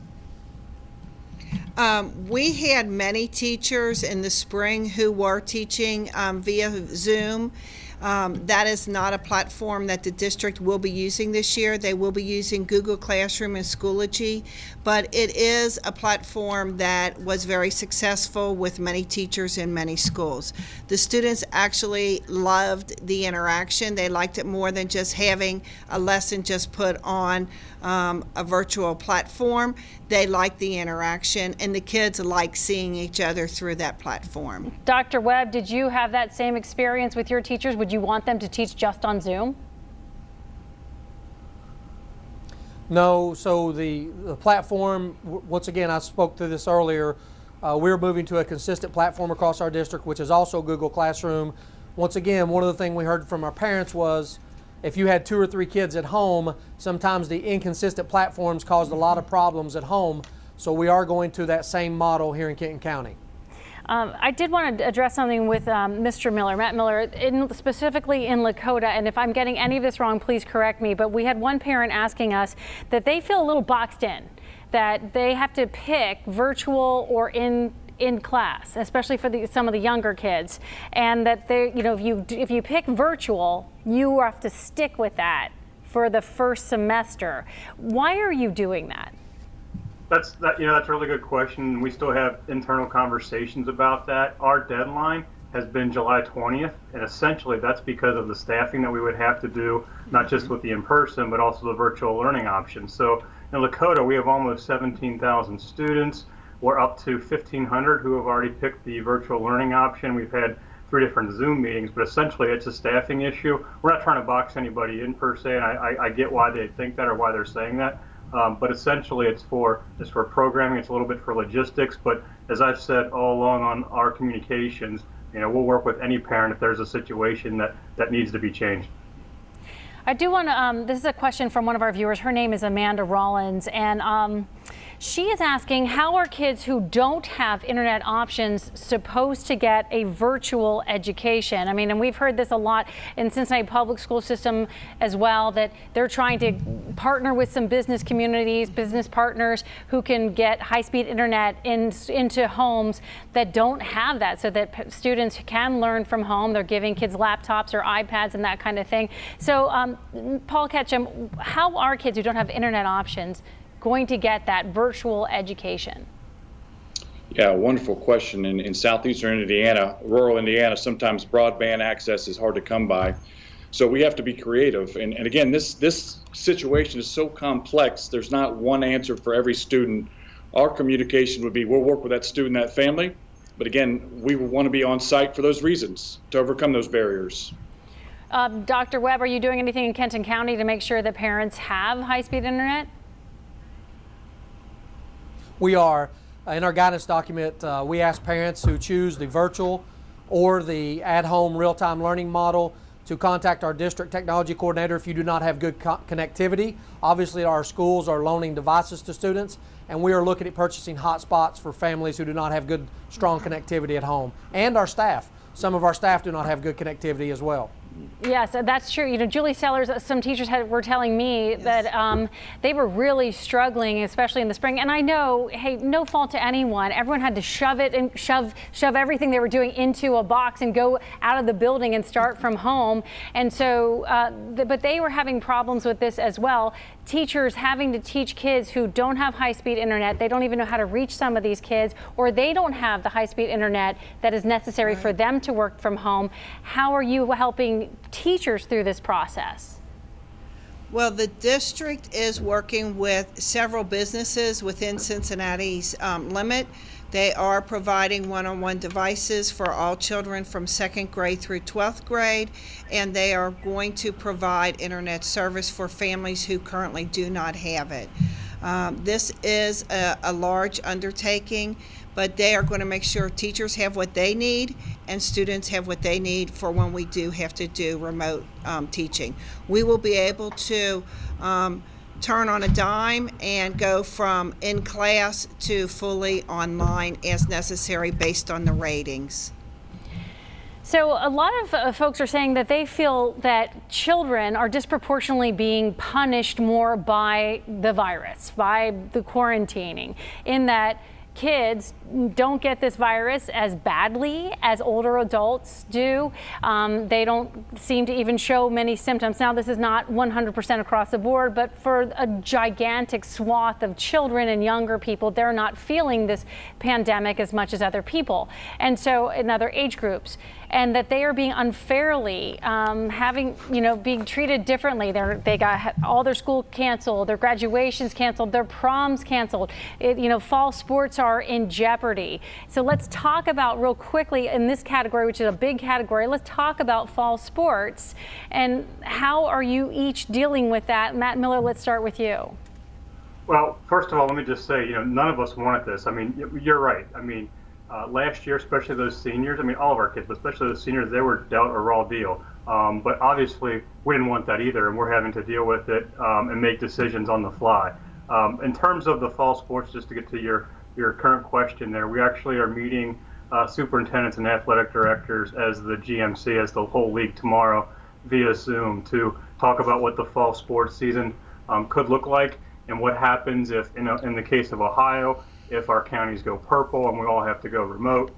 S7: We had many teachers in the spring who were teaching via Zoom. That is not a platform that the district will be using this year. They will be using Google Classroom and Schoology, but it is a platform that was very successful with many teachers in many schools. The students actually loved the interaction. They liked it more than just having a lesson just put on a virtual platform. They like the interaction, and the kids like seeing each other through that platform.
S1: Dr. Webb, did you have that same experience with your teachers? Would you want them to teach just on Zoom?
S5: No, so the platform, once again, I spoke to this earlier, we're moving to a consistent platform across our district, which is also Google Classroom. Once again, one of the things we heard from our parents was, if you had 2 or 3 kids at home, sometimes the inconsistent platforms caused a lot of problems at home. So we are going to that same model here in Kenton County.
S1: I did want to address something with Mr. Miller, Matt Miller, specifically in Lakota, and if I'm getting any of this wrong, please correct me, but we had one parent asking us that they feel a little boxed in, that they have to pick virtual or in class, especially for some of the younger kids, and that they, if you pick virtual, you have to stick with for the first semester. Why are you doing that?
S4: That's a really good question. We still have internal conversations about that. Our deadline has been July 20th, and essentially that's because of the staffing that we would have to do, not just with the in-person, but also the virtual learning option. So in Lakota, we have almost 17,000 students. We're up to 1,500 who have already picked the virtual learning option. We've had 3 different Zoom meetings, but essentially it's a staffing issue. We're not trying to box anybody in per se, and I get why they think that or why they're saying that. But essentially it's for programming, it's a little bit for logistics, but as I've said all along on our communications, we'll work with any parent if there's a situation that needs to be changed.
S1: I do want to, this is a question from one of our viewers. Her name is Amanda Rollins, and she is asking, how are kids who don't have internet options supposed to get a virtual education? I mean, and we've heard this a lot in Cincinnati public school system as well, that they're trying to partner with some business communities, business partners who can get high-speed internet into homes that don't have that, so that students can learn from home. They're giving kids laptops or iPads and that kind of thing. So Paul Ketchum, how are kids who don't have internet options going to get that virtual education?
S6: Yeah, wonderful question. In southeastern Indiana, rural Indiana, sometimes broadband access is hard to come by. So we have to be creative. And again, this situation is so complex, there's not one answer for every student. Our communication would be, we'll work with that student, that family. But again, we want to be on site for those reasons, to overcome those barriers.
S1: Dr. Webb, are you doing anything in Kenton County to make sure that parents have high-speed internet?
S5: We are. in our guidance document, we ask parents who choose the virtual or the at-home real-time learning model to contact our district technology coordinator if you do not have good connectivity. Obviously, our schools are loaning devices to students, and we are looking at purchasing hotspots for families who do not have good, strong connectivity at home. And our staff. Some of our staff do not have good connectivity as well.
S1: Yes, that's true. You know, Julie Sellers, some teachers were telling me that they were really struggling, especially in the spring. And I know, hey, no fault to anyone. Everyone had to shove it and shove everything they were doing into a box and go out of the building and start from home. And so, but they were having problems with this as well. Teachers having to teach kids who don't have high-speed internet, they don't even know how to reach some of these kids, or they don't have the high-speed internet that is necessary for them to work from home. How are you helping teachers through this process?
S7: Well, the district is working with several businesses within Cincinnati's limit. They are providing one-on-one devices for all children from 2nd grade through 12th grade, and they are going to provide internet service for families who currently do not have it. This is a large undertaking, but they are going to make sure teachers have what they need and students have what they need for when we do have to do remote teaching. We will be able to turn on a dime and go from in class to fully online as necessary based on the ratings.
S1: So a lot of folks are saying that they feel that children are disproportionately being punished more by the virus, by the quarantining, in that kids don't get this virus as badly as older adults do. They don't seem to even show many symptoms. Now, this is not 100% across the board, but for a gigantic swath of children and younger people, they're not feeling this pandemic as much as other people. And so in other age groups, and that they are being unfairly being treated differently. They got all their school canceled, their graduations canceled, their proms canceled. Fall sports are in jeopardy. So let's talk about real quickly in this category, which is a big category. Let's talk about fall sports and how are you each dealing with that? Matt Miller, let's start with you.
S4: Well, first of all, let me just say, none of us wanted this. I mean, you're right. I mean, last year, especially those seniors, all of our kids, but especially those seniors, they were dealt a raw deal. But obviously, we didn't want that either, and we're having to deal with it and make decisions on the fly. In terms of the fall sports, just to get to your current question there, we actually are meeting superintendents and athletic directors as the GMC, as the whole league tomorrow via Zoom to talk about what the fall sports season could look like and what happens if, in the case of Ohio, if our counties go purple and we all have to go remote.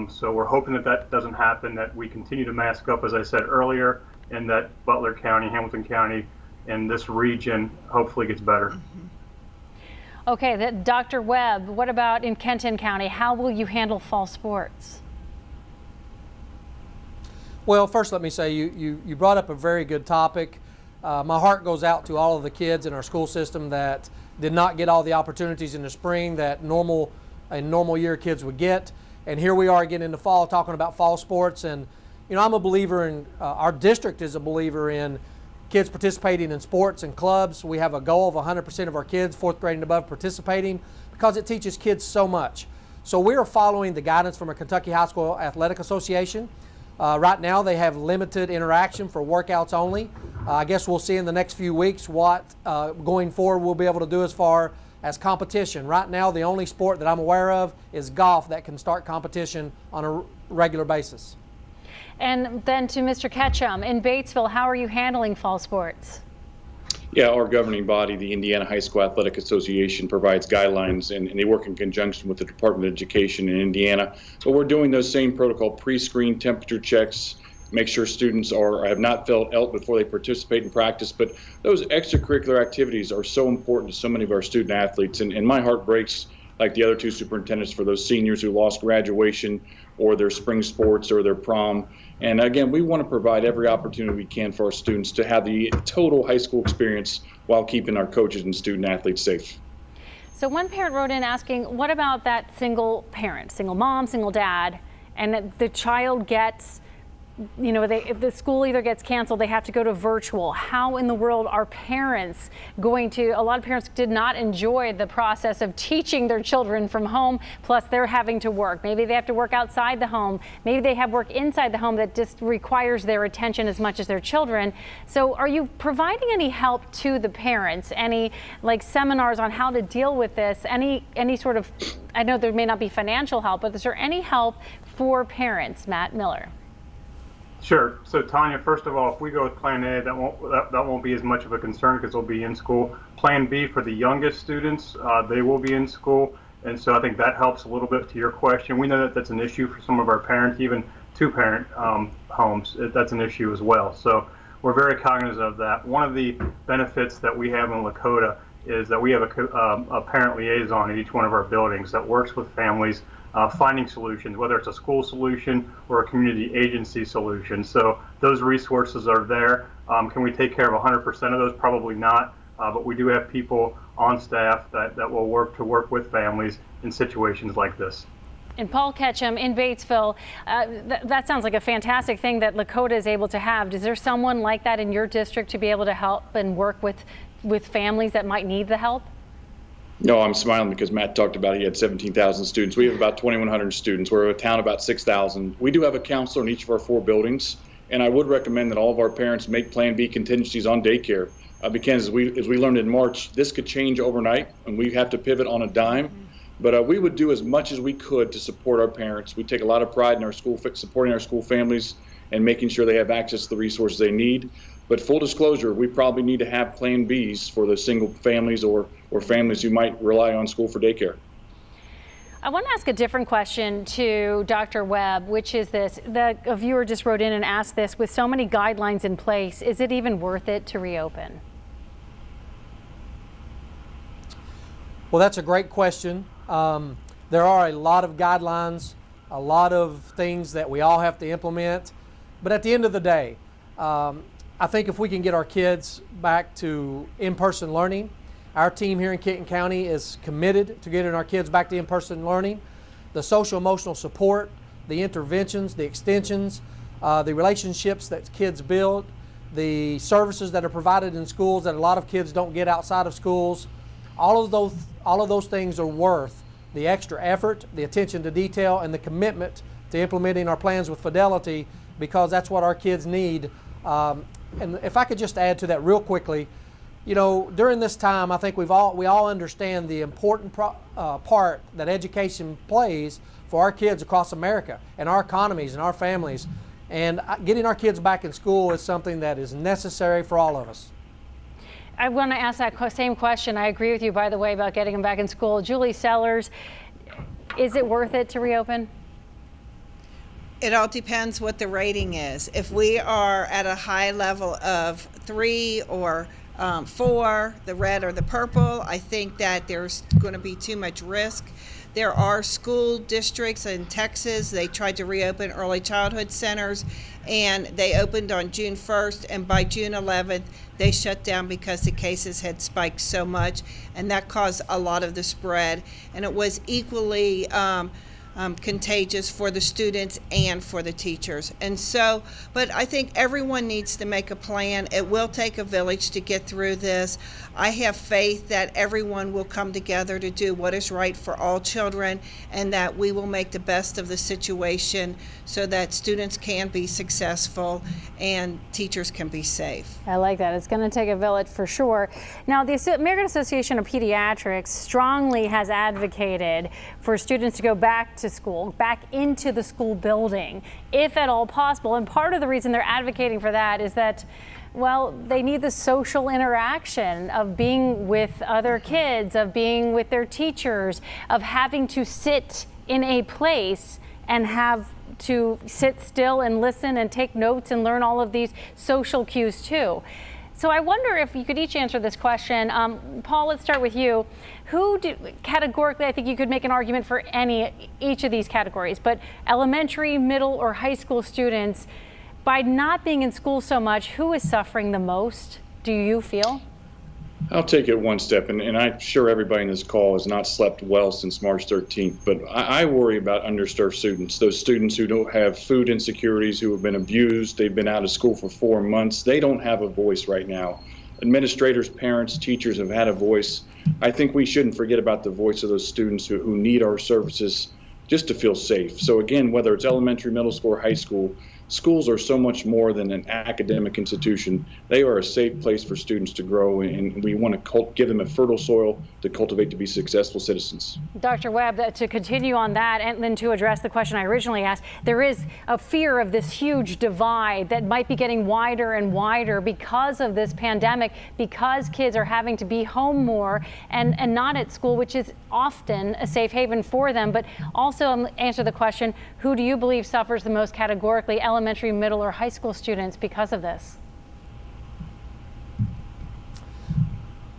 S4: So we're hoping that doesn't happen, that we continue to mask up, as I said earlier, and that Butler County, Hamilton County, and this region hopefully gets better.
S1: Okay, Dr. Webb, what about in Kenton County? How will you handle fall sports?
S5: Well, first let me say you brought up a very good topic. My heart goes out to all of the kids in our school system that did not get all the opportunities in the spring that a normal year kids would get. And here we are again in the fall talking about fall sports. And, I'm a believer in, our district is a believer in kids participating in sports and clubs. We have a goal of 100% of our kids, 4th grade and above, participating because it teaches kids so much. So we are following the guidance from a Kentucky High School Athletic Association. Right now they have limited interaction for workouts only. I guess we'll see in the next few weeks what going forward we'll be able to do as far as competition. Right now the only sport that I'm aware of is golf that can start competition on a regular basis.
S1: And then to Mr. Ketchum, in Batesville, how are you handling fall sports?
S6: Yeah, our governing body, the Indiana High School Athletic Association, provides guidelines, and they work in conjunction with the Department of Education in Indiana. So we're doing those same protocol, pre-screen temperature checks, make sure students have not felt ill before they participate in practice. But those extracurricular activities are so important to so many of our student athletes, and my heart breaks, like the other two superintendents, for those seniors who lost graduation or their spring sports or their prom. And again, we want to provide every opportunity we can for our students to have the total high school experience while keeping our coaches and student athletes safe.
S1: So one parent wrote in asking, what about that single parent, single mom, single dad, and the child gets you know, if the school either gets canceled, they have to go to virtual. How in the world are parents going to, a lot of parents did not enjoy the process of teaching their children from home, plus they're having to work. Maybe they have to work outside the home. Maybe they have work inside the home that just requires their attention as much as their children. So are you providing any help to the parents? Any like seminars on how to deal with this? Any sort of, I know there may not be financial help, but is there any help for parents? Matt Miller.
S4: Sure. So Tanya, first of all, if we go with Plan A, that won't be as much of a concern because they'll be in school. Plan B for the youngest students, they will be in school, and so I think that helps a little bit to your question. We know that that's an issue for some of our parents, even two-parent homes. That's an issue as well. So we're very cognizant of that. One of the benefits that we have in Lakota is that we have a parent liaison at each one of our buildings that works with families finding solutions, whether it's a school solution or a community agency solution. So those resources are there. Can we take care of 100% of those? Probably not, but we do have people on staff that will work with families in situations like this.
S1: And Paul Ketchum in Batesville, that sounds like a fantastic thing that Lakota is able to have. Is there someone like that in your district to be able to help and work with families that might need the help?
S6: No, I'm smiling because Matt talked about he had 17,000 students. We have about 2,100 students. We're a town of about 6,000. We do have a counselor in each of our 4 buildings, and I would recommend that all of our parents make Plan B contingencies on daycare because as we learned in March, this could change overnight, and we have to pivot on a dime. But we would do as much as we could to support our parents. We take a lot of pride in our supporting our school families and making sure they have access to the resources they need. But full disclosure, we probably need to have Plan Bs for the single families or families who might rely on school for daycare.
S1: I want to ask a different question to Dr. Webb, which is this. A viewer just wrote in and asked this, with so many guidelines in place, is it even worth it to reopen?
S5: Well, that's a great question. There are a lot of guidelines, a lot of things that we all have to implement. But at the end of the day, I think if we can get our kids back to in-person learning, our team here in Kenton County is committed to getting our kids back to in-person learning. The social emotional support, the interventions, the extensions, the relationships that kids build, the services that are provided in schools that a lot of kids don't get outside of schools, all of those things are worth the extra effort, the attention to detail, and the commitment to implementing our plans with fidelity, because that's what our kids need. And if I could just add to that real quickly, you know, during this time, I think we all understand the important part that education plays for our kids across America and our economies and our families. And getting our kids back in school is something that is necessary for all of us.
S1: I want to ask that same question. I agree with you, by the way, about getting them back in school. Julie Sellers, is it worth it to reopen?
S7: It all depends what the rating is. If we are at a high level of 3 or 4, the red or the purple, I think that there's going to be too much risk. There are school districts in Texas, they tried to reopen early childhood centers, and they opened on June 1st, and by June 11th, they shut down because the cases had spiked so much, and that caused a lot of the spread. And it was equally contagious for the students and for the teachers. And so, but I think everyone needs to make a plan. It will take a village to get through this. I have faith that everyone will come together to do what is right for all children, and that we will make the best of the situation so that students can be successful and teachers can be safe.
S1: I like that. It's going to take a village for sure. Now, the American Association of Pediatrics strongly has advocated for students to go back to school, back into the school building, if at all possible. And part of the reason they're advocating for that is that, well, they need the social interaction of being with other kids, of being with their teachers, of having to sit in a place and have to sit still and listen and take notes and learn all of these social cues too. So I wonder if you could each answer this question. Paul, let's start with you. Categorically, I think you could make an argument for each of these categories, but elementary, middle, or high school students, by not being in school so much, who is suffering the most, do you feel?
S6: I'll take it one step, and I'm sure everybody in this call has not slept well since March 13th, but I worry about underserved students, those students who don't have food insecurities, who have been abused, they've been out of school for 4 months. They don't have a voice right now. Administrators, parents, teachers have had a voice. I think we shouldn't forget about the voice of those students who need our services just to feel safe. So again, whether it's elementary, middle school, or high school, schools are so much more than an academic institution. They are a safe place for students to grow, and we want to give them a fertile soil to cultivate to be successful citizens.
S1: Dr. Webb, to continue on that and then to address the question I originally asked, there is a fear of this huge divide that might be getting wider and wider because of this pandemic, because kids are having to be home more and not at school, which is often a safe haven for them. But also answer the question, who do you believe suffers the most categorically, elementary, middle, or high school students because of this?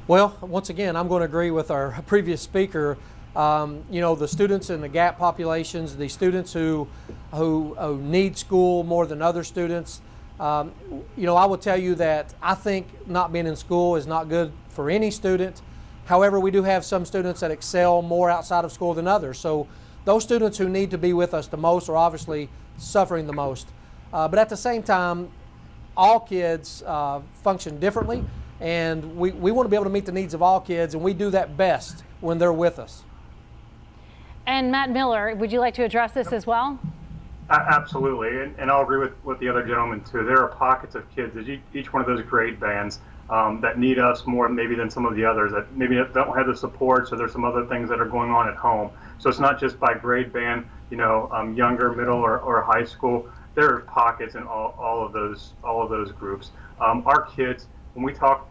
S5: Well, once again, I'm going to agree with our previous speaker. You know, the students in the gap populations, the students who need school more than other students. You know, I will tell you that I think not being in school is not good for any student. However, we do have some students that excel more outside of school than others. So those students who need to be with us the most are obviously suffering the most. But at the same time, all kids function differently, and we want to be able to meet the needs of all kids, and we do that best when they're with us.
S1: And Matt Miller, would you like to address this as well?
S4: Absolutely, and I'll agree with the other gentleman too. There are pockets of kids at each one of those grade bands that need us more maybe than some of the others that maybe don't have the support, so there's some other things that are going on at home. So it's not just by grade band, you know, younger, middle, or high school. There are pockets in all of those groups. Our kids, when we talk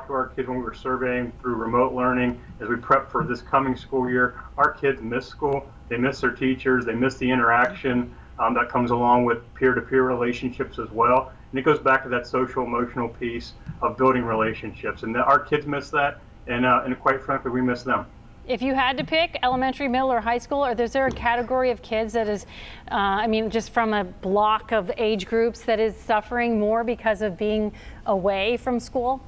S4: to our kids when we were surveying through remote learning as we prep for this coming school year, our kids miss school. They miss their teachers. They miss the interaction that comes along with peer-to-peer relationships as well. And it goes back to that social emotional piece of building relationships. And our kids miss that, and quite frankly, we miss them.
S1: If you had to pick elementary, middle, or high school, or is there a category of kids that is, I mean, just from a block of age groups that is suffering more because of being away from school?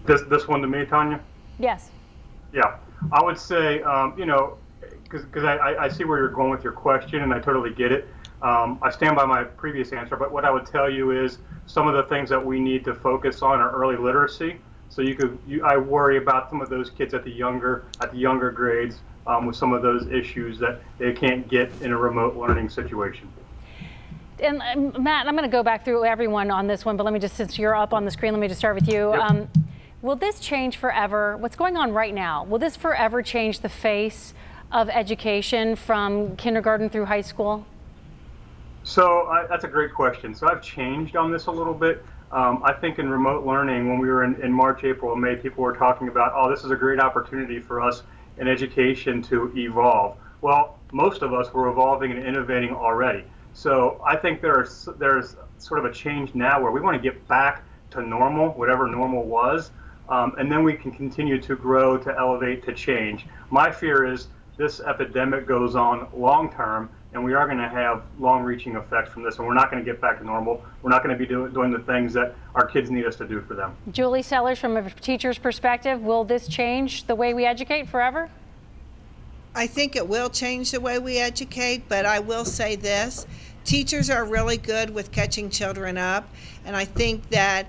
S4: This one to me, Tanya?
S1: Yes.
S4: Yeah, I would say, you know, because I see where you're going with your question, and I totally get it. I stand by my previous answer, but what I would tell you is some of the things that we need to focus on are early literacy. So I worry about some of those kids at the younger grades with some of those issues that they can't get in a remote learning situation.
S1: And Matt, I'm going to go back through everyone on this one, but let me just, since you're up on the screen, let me just start with you.
S4: Yep.
S1: Will this change forever? What's going on right now? Will this forever change the face of education from kindergarten through high school?
S4: So that's a great question. So I've changed on this a little bit. I think in remote learning, when we were in March, April, and May, people were talking about, oh, this is a great opportunity for us in education to evolve. Well, most of us were evolving and innovating already. So I think there's sort of a change now where we want to get back to normal, whatever normal was, and then we can continue to grow, to elevate, to change. My fear is this epidemic goes on long term, and we are going to have long-reaching effects from this, and we're not going to get back to normal. We're not going to be doing the things that our kids need us to do for them.
S1: Julie Sellers, from a teacher's perspective, will this change the way we educate forever?
S7: I think it will change the way we educate, but I will say this. Teachers are really good with catching children up, and I think that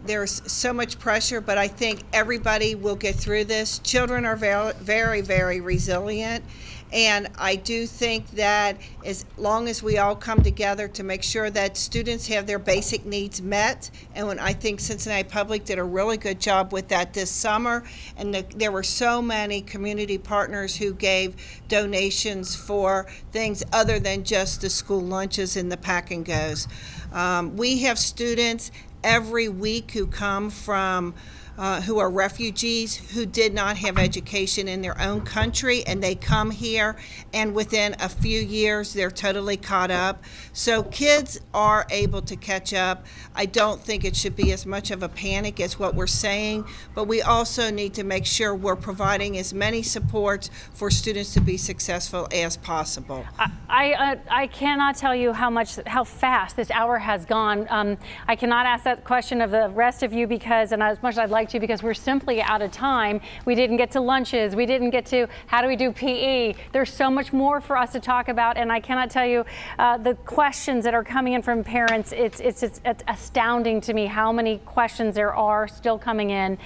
S7: there's so much pressure, but I think everybody will get through this. Children are very, very, very resilient. And I do think that as long as we all come together to make sure that students have their basic needs met, and when I think Cincinnati Public did a really good job with that this summer, and there were so many community partners who gave donations for things other than just the school lunches and the pack and goes. We have students every week who come from who are refugees who did not have education in their own country, and they come here, and within a few years they're totally caught up. So kids are able to catch up. I don't think it should be as much of a panic as what we're saying, but we also need to make sure we're providing as many supports for students to be successful as possible.
S1: I cannot tell you how fast this hour has gone. I cannot ask that question of the rest of you because, and as much as I'd like to, because we're simply out of time. We didn't get to lunches. We didn't get to how do we do PE. There's so much more for us to talk about, and I cannot tell you the questions that are coming in from parents. It's astounding to me how many questions there are still coming in.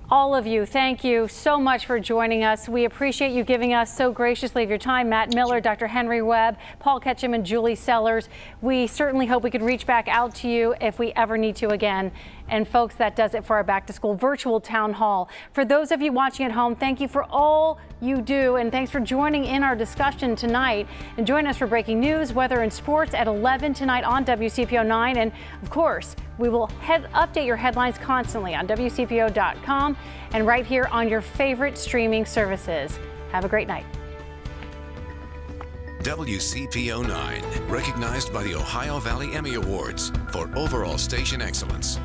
S1: All of you, thank you so much for joining us. We appreciate you giving us so graciously of your time. Matt Miller, Dr. Henry Webb, Paul Ketchum, and Julie Sellers. We certainly hope we could reach back out to you if we ever need to again. And folks, that does it for our Back to School virtual town hall. For those of you watching at home, thank you for all you do, and thanks for joining in our discussion tonight. And join us for breaking news, weather, and sports at 11 tonight on WCPO 9. And of course, we will update your headlines constantly on WCPO.com and right here on your favorite streaming services. Have a great night.
S11: WCPO 9, recognized by the Ohio Valley Emmy Awards for overall station excellence.